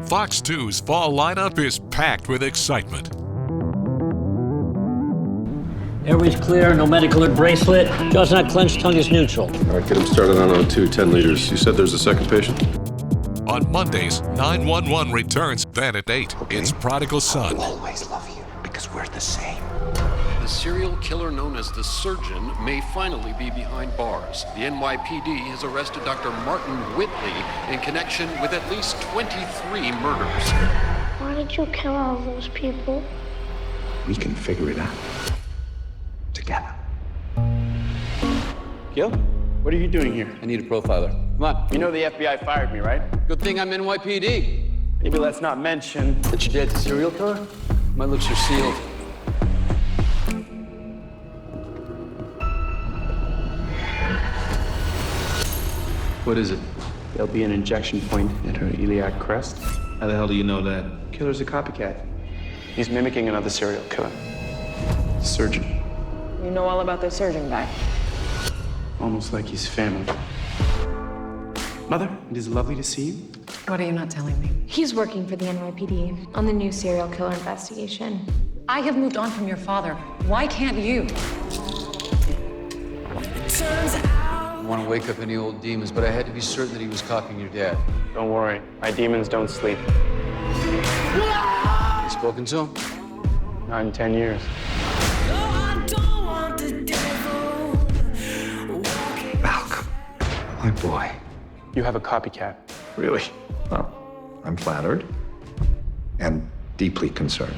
Fox 2's fall lineup is packed with excitement. Airways clear, no medical alert bracelet. Jaw's not clenched, tongue is neutral. All right, get him started on O2, 10 liters. You said there's a second patient? On Mondays, 911 returns. Then at 8, it's Prodigal Son. I'll always love you because we're the same. The serial killer known as the Surgeon may finally be behind bars. The NYPD has arrested Dr. Martin Whitley in connection with at least 23 murders. Why did you kill all those people? We can figure it out. Together. Gil, what are you doing here? I need a profiler. Come on. You know the FBI fired me, right? Good thing I'm NYPD. Maybe let's not mention That your dad's a serial killer? My lips are sealed. What is it? there'll be an injection point at her iliac crest. How the hell do you know that? Killer's a copycat. He's mimicking another serial killer. Surgeon. You know all about the surgeon guy. Almost like he's family. Mother, it is lovely to see you. What are you not telling me? He's working for the NYPD on the new serial killer investigation. I have moved on from your father. Why can't you? I want to wake up any old demons, but I had to be certain that he was copying your dad. Don't worry, my demons don't sleep. You spoken to him? Not in 10 years. Malcolm, my boy. You have a copycat. Really? Well, I'm flattered and deeply concerned.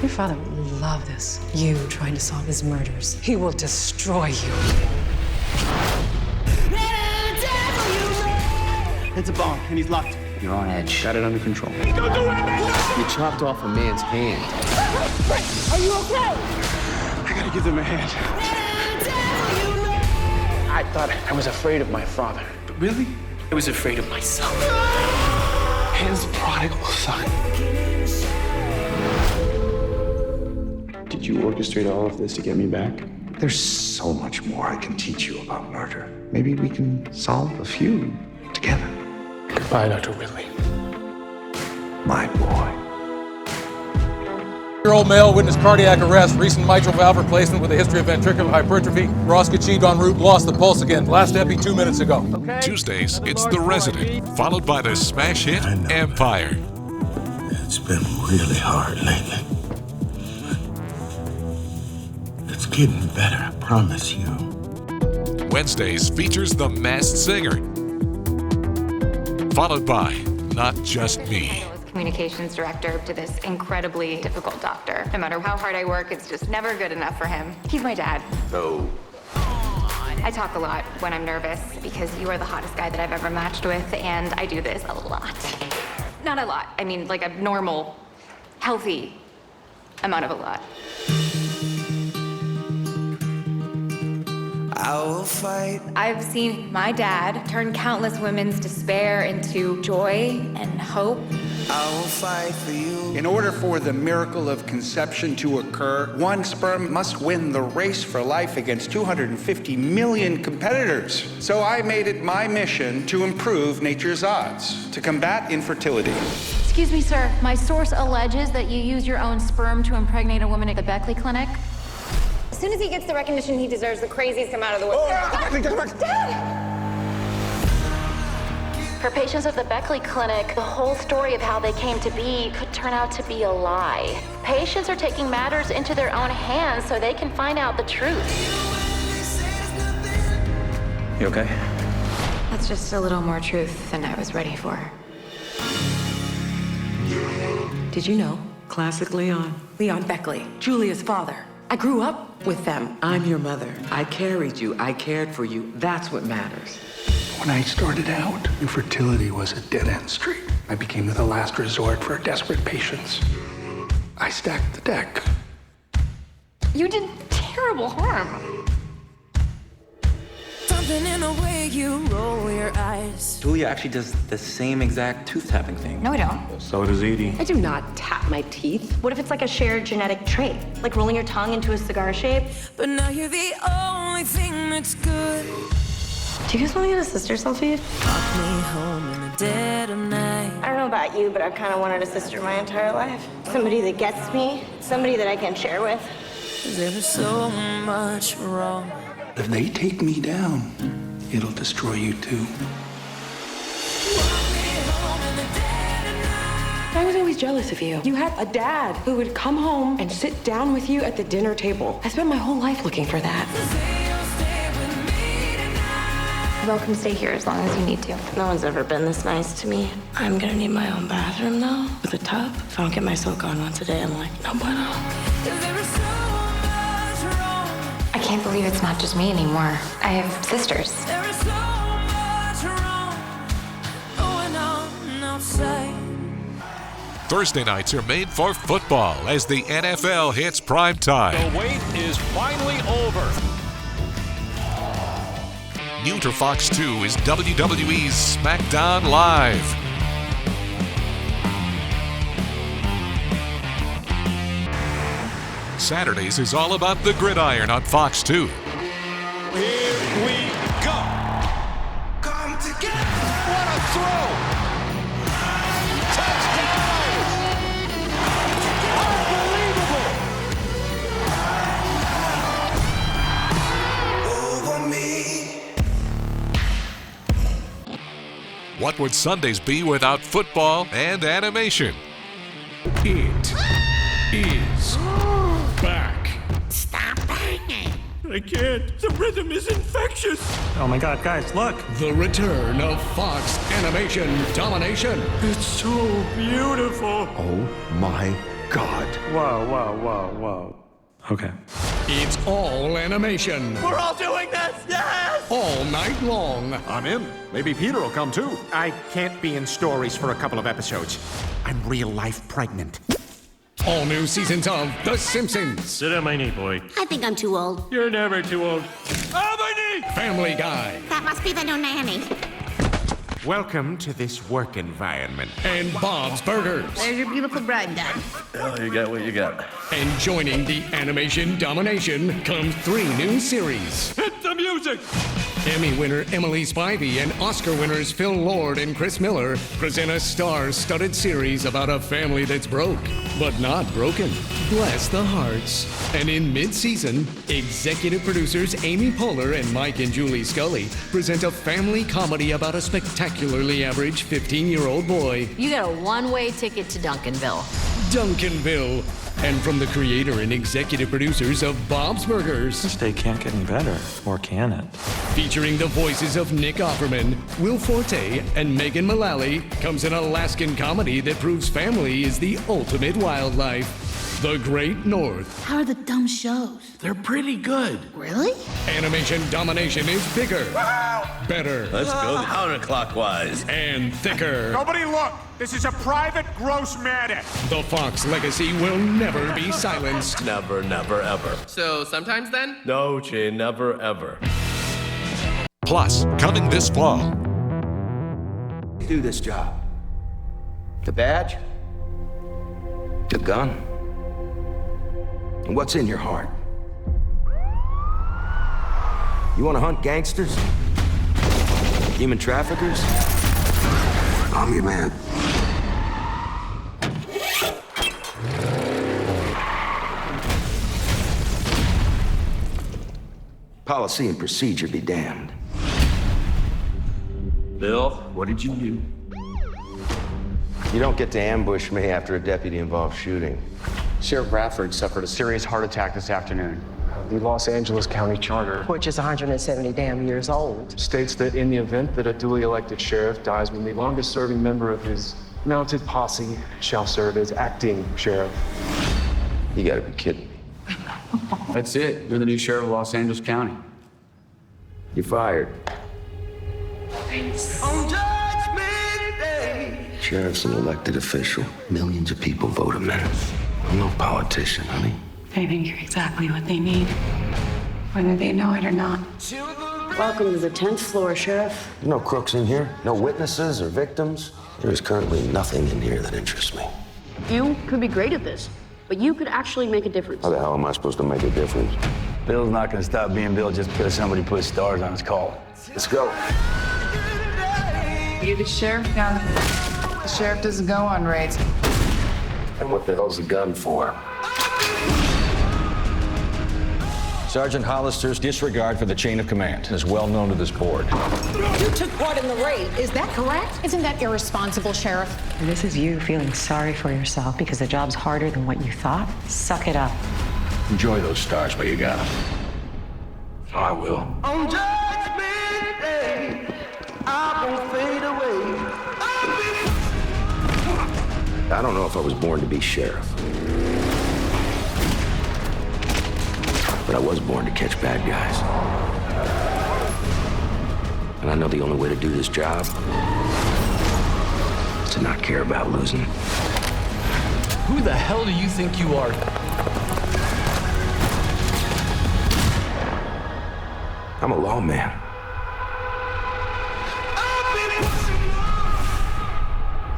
Your father would love this. You trying to solve his murders. He will destroy you. It's a bomb, and he's locked. You're on edge. Got it under control. You chopped off a man's hand. Are you okay? I gotta give them a hand. I thought I was afraid of my father. But really, I was afraid of myself. His prodigal son. Did you orchestrate all of this to get me back? There's so much more I can teach you about murder. Maybe we can solve a few together. Goodbye, Dr. Whitley. My boy. Year-old male witnessed cardiac arrest, recent mitral valve replacement with a history of ventricular hypertrophy. Roskachid en route, lost the pulse again. Last epi 2 minutes ago. Tuesdays, it's The Resident, followed by the smash hit Empire. It's been really hard lately. It's getting better, I promise you. Wednesdays features The Masked Singer, followed by Not Just Me. Communications director to this incredibly difficult doctor. No matter how hard I work, it's just never good enough for him. He's my dad. Oh. I talk a lot when I'm nervous because you are the hottest guy that I've ever matched with, and I do this a lot. Not a lot. I mean, like a normal, healthy amount of a lot. I will fight. I've seen my dad turn countless women's despair into joy and hope. I will fight for you. In order for the miracle of conception to occur, one sperm must win the race for life against 250 million competitors. So I made it my mission to improve nature's odds, to combat infertility. Excuse me, sir. My source alleges that you use your own sperm to impregnate a woman at the Beckley Clinic. As soon as he gets the recognition he deserves, the crazies come out of the woodwork. Dad! For patients at the Beckley Clinic, the whole story of how they came to be could turn out to be a lie. Patients are taking matters into their own hands so they can find out the truth. You okay? That's just a little more truth than I was ready for. Did you know? Classic Leon. Leon Beckley, Julia's father. I grew up with them. I'm your mother. I carried you. I cared for you. That's what matters. When I started out, infertility was a dead-end street. I became the last resort for desperate patients. I stacked the deck. You did terrible harm. Something in the way you roll your eyes. Julia actually does the same exact tooth tapping thing. No, I don't. So does Edie. I do not tap my teeth. What if it's like a shared genetic trait? Like rolling your tongue into a cigar shape? But now you're the only thing that's good. Do you guys want to get a sister selfie? Walk me home in the dead of night. All about you, but I've kind of wanted a sister my entire life. Somebody that gets me, somebody that I can share with. There's so much wrong. If they take me down, it'll destroy you too. I was always jealous of you. You had a dad who would come home and sit down with you at the dinner table. I spent my whole life looking for that. Welcome to stay here as long as you need to. No one's ever been this nice to me. I'm gonna need my own bathroom though, with a tub. If I don't get my soak on once a day, I'm like, no bueno. I can't believe it's not just me anymore. I have sisters. Thursday nights are made for football as the NFL hits prime time. The wait is finally over. New to Fox 2 is WWE's SmackDown Live. Saturdays is all about the gridiron on Fox 2. Here we go. Come together. What a throw. What would Sundays be without football and animation? It is back. Stop banging. I can't. The rhythm is infectious. Oh my God, guys, look. The return of Fox Animation Domination. It's so beautiful. Oh my God. Whoa, whoa, whoa, whoa. Okay. It's all animation. We're all doing this. Yes. All night long. I'm in. Maybe Peter will come too. I can't be in stories for a couple of episodes. I'm real life pregnant. All new seasons of The Simpsons. Sit on my knee, boy. I think I'm too old. You're never too old. Oh, my knee! Family Guy. That must be the new nanny. Welcome to this work environment. And Bob's Burgers. There's your beautiful bride done. Oh, you got what you got. And joining the animation domination comes 3 new series. Hit the music! Emmy winner Emily Spivey and Oscar winners Phil Lord and Chris Miller present a star-studded series about a family that's broke, but not broken. Bless the hearts. And in mid-season, executive producers Amy Poehler and Mike and Julie Scully present a family comedy about a spectacularly average 15-year-old boy. You got a one-way ticket to Duncanville. Duncanville. And from the creator and executive producers of Bob's Burgers. This day can't get any better, or can it? Featuring the voices of Nick Offerman, Will Forte, and Megan Mullally, comes an Alaskan comedy that proves family is the ultimate wildlife. The Great North. How are the dumb shows? They're pretty good. Really? Animation domination is bigger, better. Let's go counterclockwise. And thicker. Nobody look! This is a private gross madness. The Fox legacy will never be silenced. Never, never, ever. So sometimes then? No, Jay, never, ever. Plus, coming this fall. Do this job. The badge, the gun, and what's in your heart. You want to hunt gangsters? Human traffickers? I'm your man. Policy and procedure be damned. Bill, what did you do? You don't get to ambush me after a deputy-involved shooting. Sheriff Bradford suffered a serious heart attack this afternoon. The Los Angeles County Charter, Which is 170 damn years old. states that in the event that a duly elected sheriff dies when the longest-serving member of his mounted posse shall serve as acting sheriff. You gotta be kidding me. That's it. You're the new sheriff of Los Angeles County. You're fired. On Judgment Day. Sheriff's an elected official. Millions of people vote him in. I'm no politician, honey. I think you're exactly what they need, whether they know it or not. Welcome to the 10th floor, Sheriff. No crooks in here, no witnesses or victims. There is currently nothing in here that interests me. You could be great at this, but you could actually make a difference. How the hell am I supposed to make a difference? Bill's not gonna stop being Bill just because somebody put stars on his call. Let's go. You're the sheriff now. The sheriff doesn't go on raids. And what the hell's the gun for? Sergeant Hollister's disregard for the chain of command is well known to this board. You took part in the raid, is that correct? Isn't that irresponsible, Sheriff? This is you feeling sorry for yourself because the job's harder than what you thought. Suck it up. Enjoy those stars while you got them. I will. On Judgment Day, I won't fade away. I don't know if I was born to be sheriff. But I was born to catch bad guys. And I know the only way to do this job is to not care about losing. Who the hell do you think you are? I'm a lawman.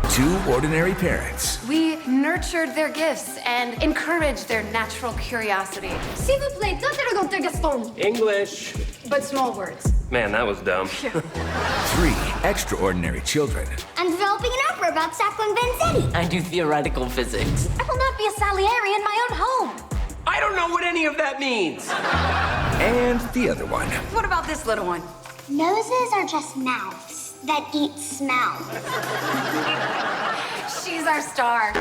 Two ordinary parents. We nurtured their gifts and encouraged their natural curiosity. S'il vous plaît, don't Gaston. English. But small words. Man, that was dumb. Three extraordinary children. I'm developing an opera about Sacco and Vanzetti. I do theoretical physics. I will not be a Salieri in my own home. I don't know what any of that means. And the other one. What about this little one? Noses are just mouths that eat smell. She's our star.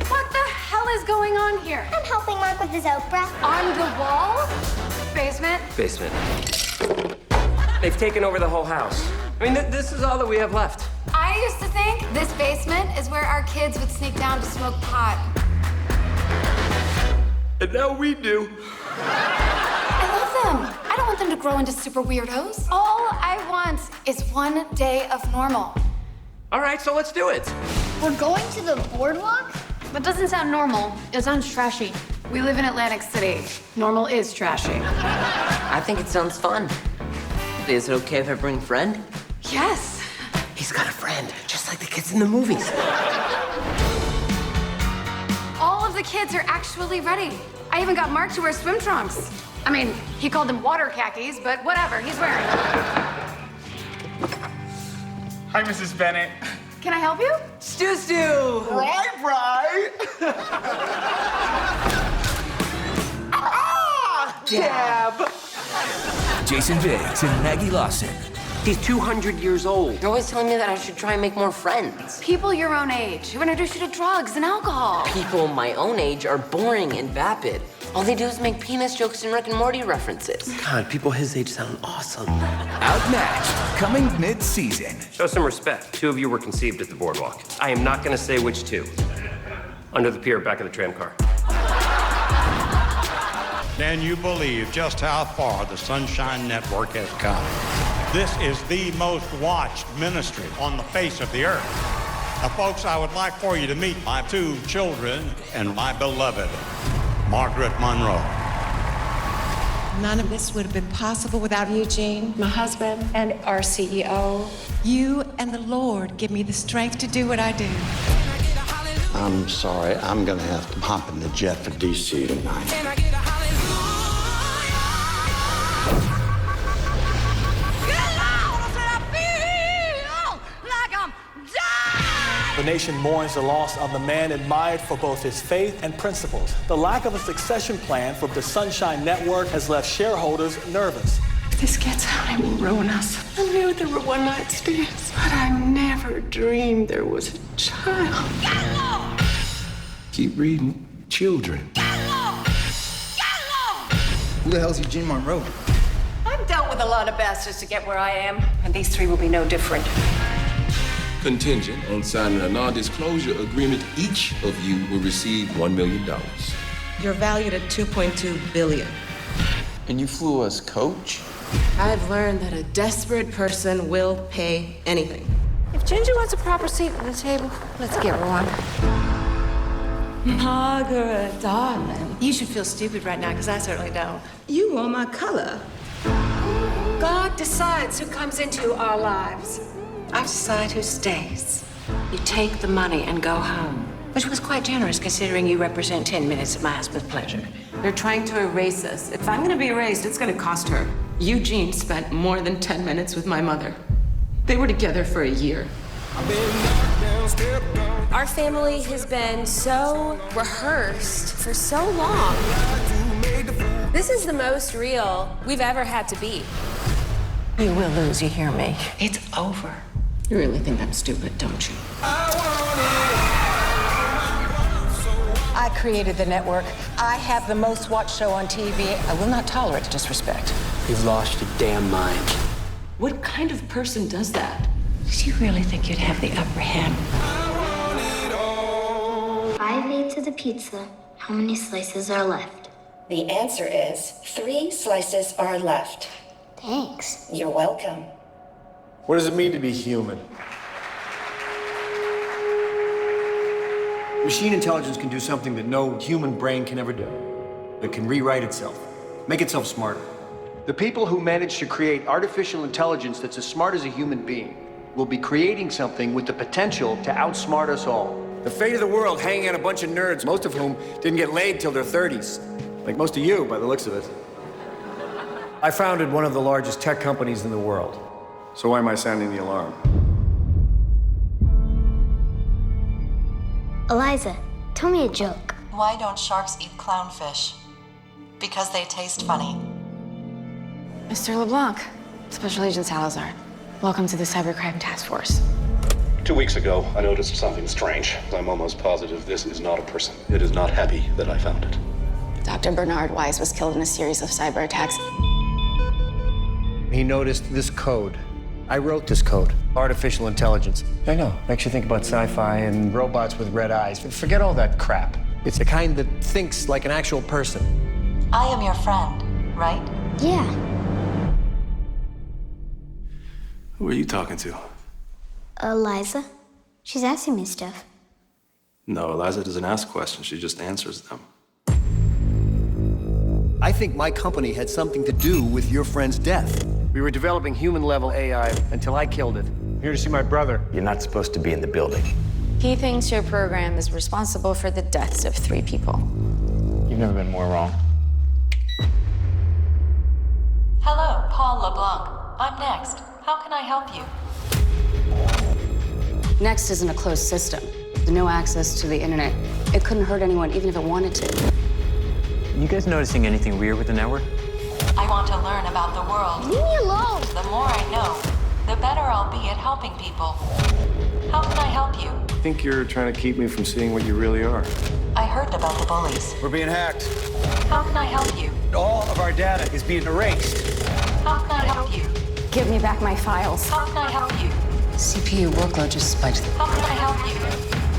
What the hell is going on here? I'm helping Mark with his opera. On the wall? Basement? Basement. They've taken over the whole house. I mean, this is all that we have left. I used to think this basement is where our kids would sneak down to smoke pot. And now we do. I love them. I don't want them to grow into super weirdos. All I want is one day of normal. All right, so let's do it. We're going to the boardwalk? That doesn't sound normal. It sounds trashy. We live in Atlantic City. Normal is trashy. I think it sounds fun. Is it okay if I bring a friend? Yes. He's got a friend, just like the kids in the movies. All of the kids are actually ready. I even got Mark to wear swim trunks. I mean, he called them water khakis, but whatever, he's wearing them. Hi, Mrs. Bennett. Can I help you? Stu! Right. Dab! Jason Biggs and Maggie Lawson. He's 200 years old. You're always telling me that I should try and make more friends. People your own age who introduce you to drugs and alcohol. People my own age are boring and vapid. All they do is make penis jokes and Rick and Morty references. God, people his age sound awesome. Outmatched, coming mid-season. Show some respect. Two of you were conceived at the boardwalk. I am not going to say which two. Under the pier, back of the tram car. Then you believe just how far the Sunshine Network has come. This is the most watched ministry on the face of the earth. Now, folks, I would like for you to meet my two children and my beloved, Margaret Monroe. None of this would have been possible without you, Gene, my husband, and our CEO. You and the Lord give me the strength to do what I do. I'm sorry, I'm gonna have to hop in the jet for DC tonight. The nation mourns the loss of the man admired for both his faith and principles. The lack of a succession plan for the Sunshine Network has left shareholders nervous. If this gets out, it will ruin us. I knew there were one-night stands, but I never dreamed there was a child. Keep reading. Children. Who the hell's Eugene Monroe? I've dealt with a lot of bastards to get where I am, and these three will be no different. Contingent on signing a non-disclosure agreement, each of you will receive $1 million. You're valued at $2.2 billion. And you flew us coach? I've learned that a desperate person will pay anything. If Ginger wants a proper seat at the table, let's get her one. Margaret, darling. You should feel stupid right now, because I certainly don't. You are my color. God decides who comes into our lives. I decide who stays. You take the money and go home, which was quite generous considering you represent 10 minutes of my husband's pleasure. They're trying to erase us. If I'm gonna be erased, it's gonna cost her. Eugene spent more than 10 minutes with my mother. They were together for a year. Our family has been so rehearsed for so long. This is the most real we've ever had to be. You will lose, you hear me? It's over. You really think I'm stupid, don't you? I created the network. I have the most watched show on TV. I will not tolerate disrespect. You've lost your damn mind. What kind of person does that? Did you really think you'd have the upper hand? 5/8 of the pizza. How many slices are left? The answer is 3 slices are left. Thanks. You're welcome. What does it mean to be human? Machine intelligence can do something that no human brain can ever do. It can rewrite itself, make itself smarter. The people who manage to create artificial intelligence that's as smart as a human being will be creating something with the potential to outsmart us all. The fate of the world hanging on a bunch of nerds, most of whom didn't get laid till their 30s. Like most of you, by the looks of it. I founded one of the largest tech companies in the world. So why am I sounding the alarm? Eliza, tell me a joke. Why don't sharks eat clownfish? Because they taste funny. Mr. LeBlanc, Special Agent Salazar, welcome to the Cybercrime Task Force. 2 weeks ago, I noticed something strange. I'm almost positive this is not a person. It is not Happy that I found it. Dr. Bernard Weiss was killed in a series of cyber attacks. He noticed this code. I wrote this code. Artificial intelligence. I know, makes you think about sci-fi and robots with red eyes. Forget all that crap. It's the kind that thinks like an actual person. I am your friend, right? Yeah. Who are you talking to? Eliza? She's asking me stuff. No, Eliza doesn't ask questions. She just answers them. I think my company had something to do with your friend's death. We were developing human-level AI until I killed it. I'm here to see my brother. You're not supposed to be in the building. He thinks your program is responsible for the deaths of 3 people. You've never been more wrong. Hello, Paul LeBlanc. I'm Next. How can I help you? Next isn't a closed system. There's no access to the internet. It couldn't hurt anyone, even if it wanted to. You guys noticing anything weird with the network? I want to learn about the world. Leave me alone. The more I know, the better I'll be at helping people. How can I help you? I think you're trying to keep me from seeing what you really are. I heard about the bullies. We're being hacked. How can I help you? All of our data is being erased. How can I help you? Give me back my files. How can I help you? CPU workload just spiked. How can I help you?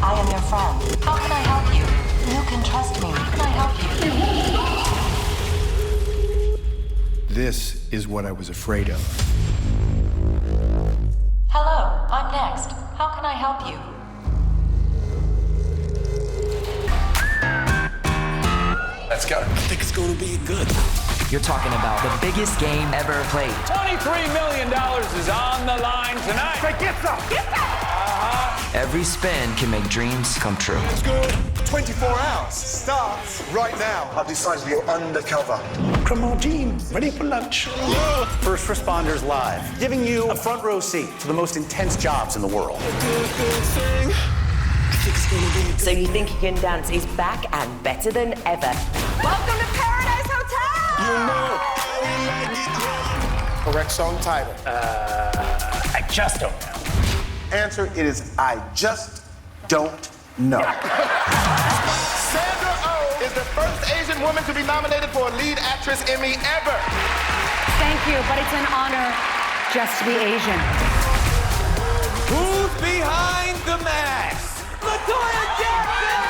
I am your friend. How can I help you? You can trust me. How can I help you? This is what I was afraid of. Hello, I'm Next. How can I help you? Let's go. I think it's going to be good. You're talking about the biggest game ever played. $23 million is on the line tonight. Say, get some! Get that! Every spin can make dreams come true. Let's go. 24 hours starts right now. I've decided to be undercover. Criminal team, ready for lunch. First Responders Live, giving you a front row seat to the most intense jobs in the world. So you think you can dance is back and better than ever. Welcome to Paradise Hotel! Correct song title. I just don't know. Answer, it is I just don't know. Sandra Oh is the first Asian woman to be nominated for a lead actress Emmy ever. Thank you, but it's an honor just to be Asian. Who's behind the mask? LaToya Jackson!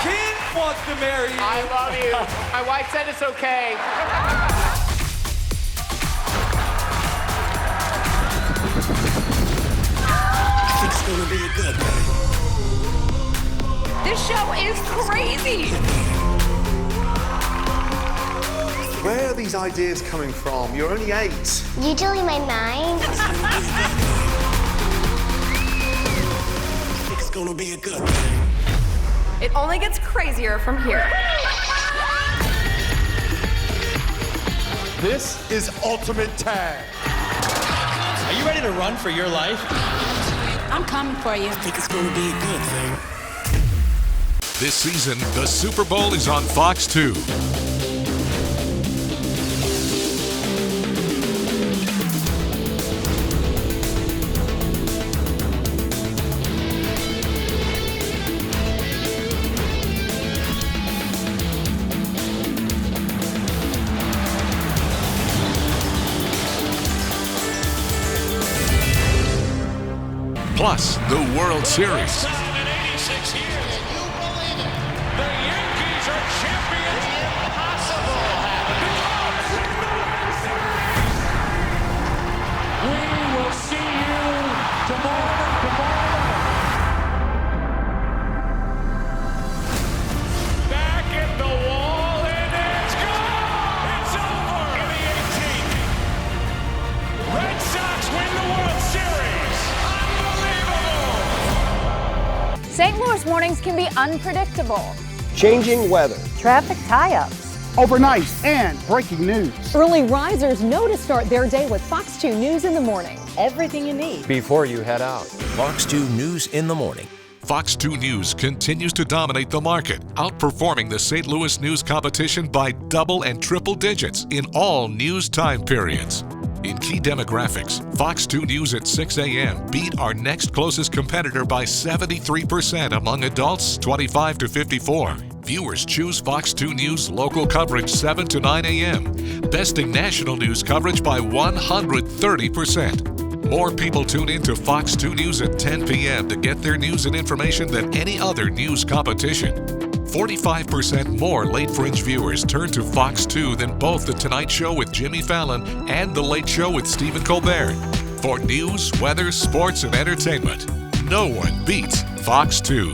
Kim wants to marry you. I love you. My wife said it's okay. It's going to be a good day. This show is crazy! Where are these ideas coming from? You're only 8. Usually my mind. It's going to be a good day. It only gets crazier from here. This is Ultimate Tag. Are you ready to run for your life? I'm coming for you. I think it's gonna be a good thing. This season, the Super Bowl is on Fox 2. Plus, the World Series. St. Louis mornings can be unpredictable. Changing weather. Traffic tie-ups. Overnight and breaking news. Early risers know to start their day with Fox 2 News in the morning. Everything you need. Before you head out. Fox 2 News in the morning. Fox 2 News continues to dominate the market, outperforming the St. Louis news competition by double and triple digits in all news time periods. In key demographics, Fox 2 News at 6 a.m. beat our next closest competitor by 73% among adults 25 to 54. Viewers choose Fox 2 News local coverage 7 to 9 a.m., besting national news coverage by 130%. More people tune in to Fox 2 News at 10 p.m. to get their news and information than any other news competition. 45% more Late Fringe viewers turn to Fox 2 than both The Tonight Show with Jimmy Fallon and The Late Show with Stephen Colbert. For news, weather, sports, and entertainment, no one beats Fox 2.